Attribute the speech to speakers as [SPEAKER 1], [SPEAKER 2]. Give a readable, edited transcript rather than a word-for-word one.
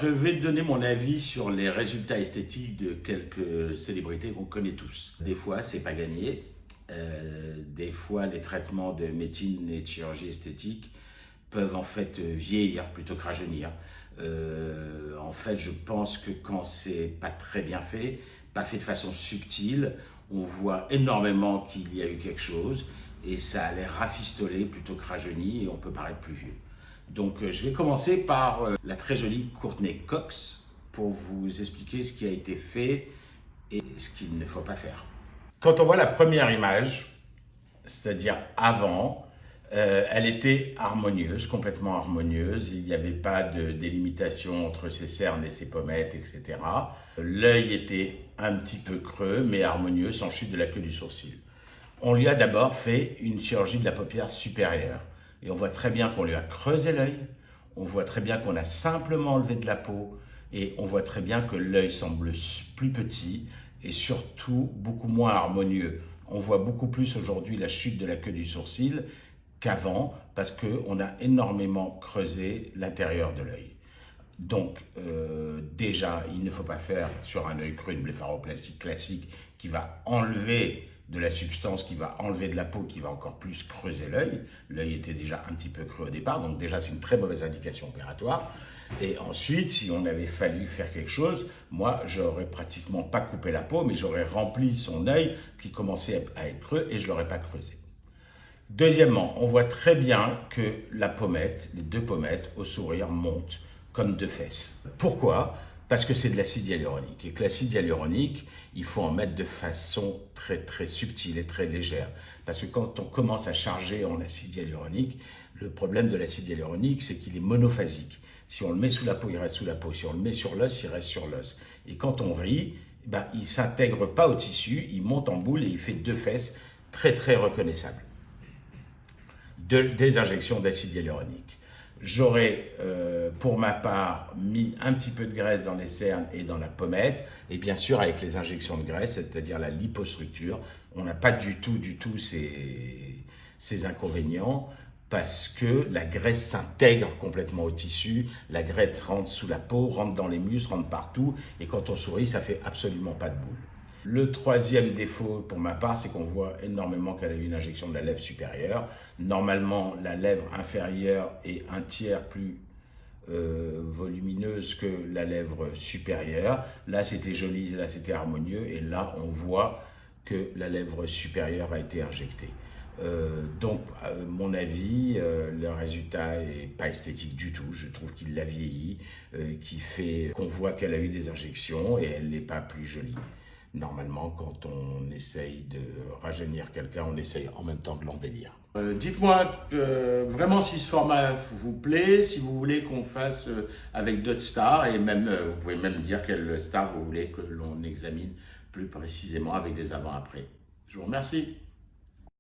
[SPEAKER 1] Je vais te donner mon avis sur les résultats esthétiques de quelques célébrités qu'on connaît tous. Des fois, c'est pas gagné. Des fois, les traitements de médecine et de chirurgie esthétique peuvent en fait vieillir plutôt que rajeunir. En fait, je pense que quand c'est pas très bien fait, pas fait de façon subtile, on voit énormément qu'il y a eu quelque chose et ça a l'air rafistolé plutôt que rajeuni et on peut paraître plus vieux. Donc je vais commencer par la très jolie Courtney Cox pour vous expliquer ce qui a été fait et ce qu'il ne faut pas faire. Quand on voit la première image, c'est-à-dire avant, elle était harmonieuse, complètement harmonieuse. Il n'y avait pas de délimitation entre ses cernes et ses pommettes, etc. L'œil était un petit peu creux, mais harmonieux, sans chute de la queue du sourcil. On lui a d'abord fait une chirurgie de la paupière supérieure. Et on voit très bien qu'on lui a creusé l'œil, on voit très bien qu'on a simplement enlevé de la peau, et on voit très bien que l'œil semble plus petit et surtout beaucoup moins harmonieux. On voit beaucoup plus aujourd'hui la chute de la queue du sourcil qu'avant, parce qu'on a énormément creusé l'intérieur de l'œil. Donc déjà, il ne faut pas faire sur un œil creux une blépharoplastie classique qui va enlever de la substance, qui va enlever de la peau, qui va encore plus creuser l'œil. L'œil était déjà un petit peu creux au départ, donc déjà c'est une très mauvaise indication opératoire. Et ensuite, si on avait fallu faire quelque chose, moi j'aurais pratiquement pas coupé la peau, mais j'aurais rempli son œil qui commençait à être creux et je l'aurais pas creusé. Deuxièmement, on voit très bien que la pommette, les deux pommettes au sourire montent comme deux fesses. Pourquoi ? Parce que c'est de l'acide hyaluronique et que l'acide hyaluronique, il faut en mettre de façon très très subtile et très légère. Parce que quand on commence à charger en acide hyaluronique, le problème de l'acide hyaluronique, c'est qu'il est monophasique. Si on le met sous la peau, il reste sous la peau. Si on le met sur l'os, il reste sur l'os. Et quand on rit, il ne s'intègre pas au tissu, il monte en boule et il fait deux fesses très très reconnaissables. Des injections d'acide hyaluronique. J'aurais, pour ma part, mis un petit peu de graisse dans les cernes et dans la pommette, et bien sûr avec les injections de graisse, c'est-à-dire la lipostructure, on n'a pas du tout ces inconvénients, parce que la graisse s'intègre complètement au tissu, la graisse rentre sous la peau, rentre dans les muscles, rentre partout, et quand on sourit, ça fait absolument pas de boule. Le troisième défaut pour ma part, c'est qu'on voit énormément qu'elle a eu une injection de la lèvre supérieure. Normalement, la lèvre inférieure est un tiers plus volumineuse que la lèvre supérieure. Là, c'était joli, là, c'était harmonieux, et là, on voit que la lèvre supérieure a été injectée. Donc, mon avis, le résultat n'est pas esthétique du tout. Je trouve qu'il l'a vieilli, qui fait qu'on voit qu'elle a eu des injections et elle n'est pas plus jolie. Normalement, quand on essaye de rajeunir quelqu'un, on essaye en même temps de l'embellir. Dites-moi vraiment si ce format vous plaît, si vous voulez qu'on fasse avec d'autres stars, et même vous pouvez même dire quelle star vous voulez que l'on examine plus précisément avec des avant-après. Je vous remercie.